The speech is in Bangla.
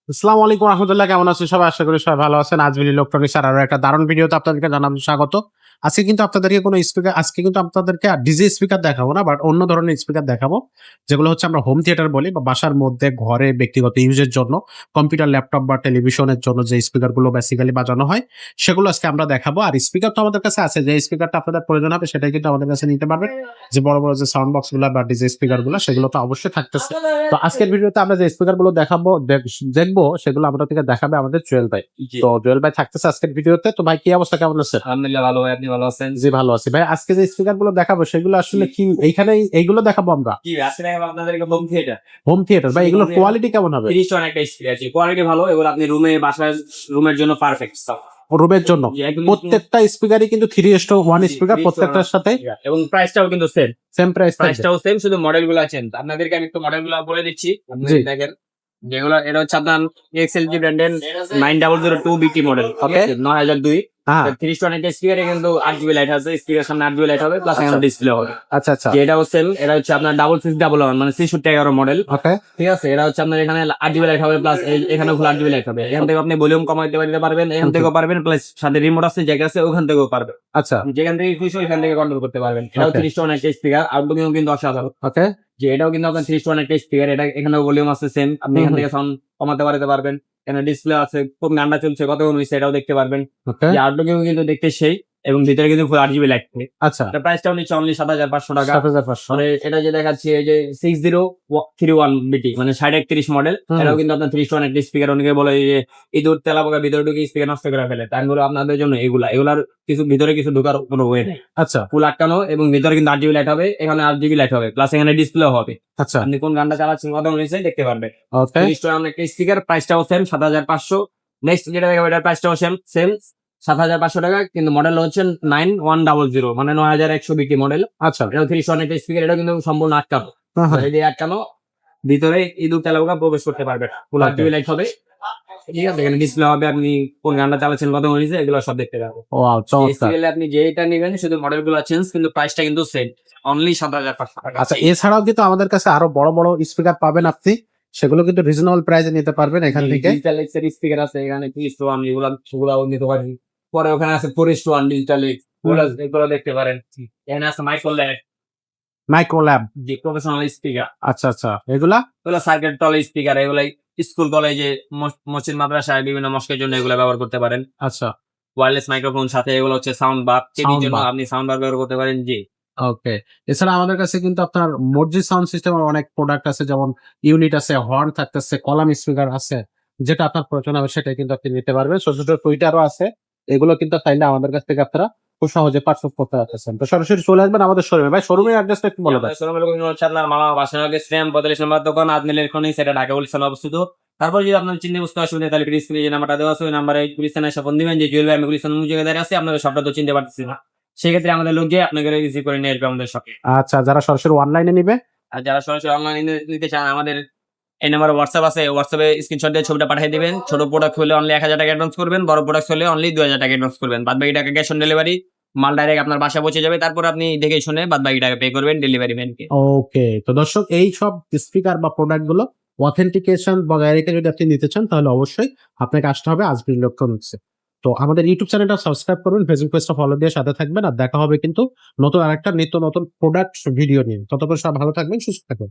আসসালামু আলাইকুম রহমতুল্লাহ, কেমন আছেন সবাই? আশা করি সবাই ভালো আছেন। আজমির ইলেকট্রনিক্স আর আরো একটা দারুণ ভিডিওতে আপনাদেরকে জানাবো স্বাগত। আজকে কিন্তু আপনাদেরকে ডিজে স্পিকার দেখাবো না, বাট অন্য ধরনের স্পিকার দেখাবো, যেগুলো হচ্ছে আমরা হোম থিয়েটার বলি, বা বাসার মধ্যে ঘরে ব্যক্তিগত ইউজের জন্য, কম্পিউটার, ল্যাপটপ বা টেলিভিশনের জন্য যে স্পিকার গুলো বেসিক্যালি বাজানো হয় সেগুলো আজকে আমরা দেখাবো। আর স্পিকার তো আমাদের কাছে আছে, যে স্পিকারটা আপনাদের প্রয়োজন হবে সেটাই কিন্তু আমাদের কাছে নিতে পারবেন। যে বড় বড় যে সাউন্ড বক্স গুলা বা ডিজে স্পিকার গুলো, সেগুলো তো অবশ্যই থাকতেছে। তো আজকের ভিডিওতে আমরা যে স্পিকার গুলো দেখবো সেগুলো আমরা থেকে দেখাবে আমাদের জুয়েল ভাই। জি। তো জুয়েল ভাই থাকতেছে আজকের ভিডিওতে। তো ভাই, কি অবস্থা, কেমন আছেন? আলহামদুলিল্লাহ ভালো ভাই, আপনি ভালো আছেন? জি, ভালো আছি ভাই। আজকে যে স্পিকার গুলো দেখাবো সেগুলো আসলে কি এইখানে এইগুলো দেখাবো আমরা? কি আজকে দেখাবো আপনাদেরকে হোম থিয়েটার। হোম থিয়েটার ভাই, এগুলোর Home theater। কোয়ালিটি কেমন হবে? 30 টন একটা স্পিকার আছে, কোয়ালিটি ভালো। এগুলো আপনি রুমে বাসায় রুমের জন্য পারফেক্ট। রুমের জন্য প্রত্যেকটা স্পিকারই কিন্তু 3:1 স্পিকার, প্রত্যেকটার সাথে এবং প্রাইসটাও কিন্তু সেম। সেম প্রাইস থাকবে। প্রাইসটাও সেম, শুধু মডেল গুলো আছেন। আপনাদেরকে আমি একটু মডেল গুলো বলে দিচ্ছি, আপনি জি। দেখেন। যেগুলো এটা হচ্ছে আপনার এক্সএলজি ব্র্যান্ডের 9002 বিটি মডেল, Okay. 9002। হ্যাঁ, 30 টন একটা স্পিকারে কিন্তু 8 জিবি লাইট আছে, স্পিকার সামনে 8 জিবি লাইট হবে, প্লাস আচ্ছা। ডিসপ্লে হবে। আচ্ছা আচ্ছা, যেটাও সেম, এটা হচ্ছে আপনার 6611 মানে 6611 মডেল। ওকে। ঠিক আছে, এটা হচ্ছে আপনার এখানে 8 জিবি লাইট হবে, প্লাস এখানে ফুল 8 জিবি লাইট হবে। এখান থেকে আপনি ভলিউম কমাইতে পারবেন, এখান থেকেও পারবেন, প্লাস সাথে রিমোট আছে, জ্যাক আছে, ওখান থেকেও পারবেন। আচ্ছা, যেখান থেকে খুশি ওইখান থেকে কন্ট্রোল করতে পারবেন। এটাও Okay. 30 টন একটা স্পিকার, আউটলুকিং কিন্তু অসাধারণ। ওকে। যে এটাও কিন্তু আপনার 30 টন একটা স্পিকার, এটা এখানেও ভলিউম আছে সেম, আপনি এখান থেকে সাউন্ড কমাতে পারবেন। এখানে ডিসপ্লে আছে, খুব গানটা চলছে, কত হয়েছে এটাও দেখতে পারবেন। ওকে। যে আউটলুকিং কিন্তু দেখতে সেই, এবং ভিতরে কিন্তু ফুল 8 জিবি লাইট থাকে। আচ্ছা, এটা প্রাইসটাও নিচ্ছে অনলি 7500 টাকা। 7500। মানে এটা যে দেখাচ্ছি এই যে 6031 বিটি মানে 31 মডেল, এটাও কিন্তু আপনার 30 টন একটা স্পিকার। অনেকে বলে যে ইঁদুর তেলাপোকা ভিতরে ঢুকে স্পিকার নষ্ট করে ফেলে, তাই বলে আপনাদের জন্য এগুলার কিছু ভিতরে কিছু ঢোকার কোনো ওয়ে নেই। আচ্ছা ফুল আটকানো, এবং ভিতরে কিন্তু 8 জিবি লাইট হবে, এখানে 8 জিবি লাইট হবে, প্লাস এখানে ডিসপ্লে হবে। আচ্ছা, আপনি কোন গানটা চালাচ্ছেন কত হয়েছে দেখতে পারবেন। ওকে। 30 টন একটা স্পিকার, প্রাইসটাও সেম 7500। নেক্সট যেটা দেখাবো এটার প্রাইসটাও সেম 7500 টাকা, কিন্তু মডেল হচ্ছে 9100 মানে 9100 বিটি মডেল। আচ্ছা, এটা 30 টন একটা স্পিকার, এটা কিন্তু সম্পূর্ণ আটকানো। হ্যাঁ, এই যে আটকানো, ভিতরে ইঁদুর তেলাপোকা প্রবেশ করতে পারবে। ফুল 8 জিবি লাইট হবে, ঠিক আছে। এখানে ডিসপ্লে হবে, আপনি কোন গানটা চালাচ্ছেন কত হয়েছে এগুলো সব দেখতে পারবেন। ওয়াও, চমৎকার। এসিএল আপনি যেটা নেবেন, শুধু মডেল গুলো চেঞ্জ, কিন্তু প্রাইসটা কিন্তু সেম, অনলি 7500 টাকা। আচ্ছা, এছাড়াও কিন্তু আমাদের কাছে আরো বড় বড় স্পিকার পাবেন আপনি, সেগুলো কিন্তু রিজনেবল প্রাইসে নিতে পারবেন এখান থেকে। ডিজিটাল এক্স এর স্পিকার আছে এখানে 3:1, এগুলাও নিতে পারেন। পরে ওখানে আছে 4:1 ডিজিটাল এক্স, এগুলো দেখতে পারেন। এখানে আছে মাইক্রো ল্যাব। যে প্রফেশনাল স্পিকার, আচ্ছা আচ্ছা, এগুলা এগুলো সার্কিট টল স্পিকার, এগুলাই স্কুল কলেজে মসজিদ মাদ্রাসায় বিভিন্ন মস্কের জন্য এগুলো ব্যবহার করতে পারেন। আচ্ছা, ওয়্যারলেস মাইক্রোফোন, সাথে এগুলো হচ্ছে সাউন্ড বার, টিভির সাউন্ড জন্য বার। আপনি সাউন্ড বার ব্যবহার করতে পারেন। জি। ওকে। এছাড়া আমাদের কাছে কিন্তু আপনার মসজিদ সাউন্ড সিস্টেমের অনেক প্রোডাক্ট আছে, যেমন ইউনিট আছে, হর্ন থাকতেছে, কলাম স্পিকার আছে। যেটা আপনার প্রয়োজন হবে সেটাই কিন্তু আপনি নিতে পারবেন। ছোট ছোট টুইটারও আছে, এগুলো কিন্তু চাইলে আমাদের কাছ থেকে আপনারা খুব সহজে পারচেজ করতে পারতেছেন। তো সরাসরি চলে আসবেন আমাদের শোরুমে। ভাই, শোরুমের অ্যাড্রেসটা একটু বলে দেন। শোরুমের লোকেশন হচ্ছে আপনার মামা বাসানগর স্ট্যাম 42 নম্বর দোকান, আদমি ইলেকট্রনিক্স, এটা ঢাকা গুলিস্তানে অবস্থিত। তারপর যদি আপনার চিনতে বুঝতে অসুবিধা হয়, তাহলে স্ক্রিনে যে নাম্বারটা দেওয়া আছে ওই নাম্বারে গুলিস্তানে এসে ফোন দিবেন যে জুয়েল ভাই আমি গুলিস্তান অন্য জায়গায় দাঁড়িয়ে আছি, আপনাদের সবটা তো চিনতে পারতেছি না। সেক্ষেত্রে আমাদের লোক গিয়ে আপনাকে রিসিভ করে নিয়ে আসবে আমাদের শপে। আচ্ছা, যারা সরাসরি অনলাইনে নিবে, আর যারা সরাসরি অনলাইনে নিতে চান, আমাদের এই নাম্বারে হোয়াটসঅ্যাপ আছে, হোয়াটসঅ্যাপে স্ক্রিনশট দিয়ে ছবিটা পাঠিয়ে দিবেন। ছোট প্রোডাক্ট হলে অনলি 1000 টাকা অ্যাডভান্স করবেন, বড় প্রোডাক্ট হলে অনলি 2000 টাকা অ্যাডভান্স করবেন। বাদ বাকি টাকা ক্যাশ অন ডেলিভারি, মাল ডাইরেক্ট আপনার বাসায় পৌঁছে যাবে। তারপর আপনি দেখে শুনে বাদ বাকি টাকা পে করবেন ডেলিভারি ম্যানকে। ওকে। তো দর্শক, এই সব স্পিকার বা প্রোডাক্ট গুলো অথেন্টিকেশন বা গ্যারান্টি যদি আপনি নিতে চান, তাহলে অবশ্যই আপনাকে আসতে হবে আজমির ইলেকট্রনিক্সে। তো আমাদের ইউটিউব চ্যানেলটা সাবস্ক্রাইব করবেন, ফেসবুক পেজটা ফলো দিয়ে সাথে থাকবেন। আর দেখা হবে কিন্তু নতুন আরেকটা নিত্য নতুন প্রোডাক্ট ভিডিও নিয়ে। ততক্ষণ সব ভালো থাকবেন, সুস্থ থাকবেন।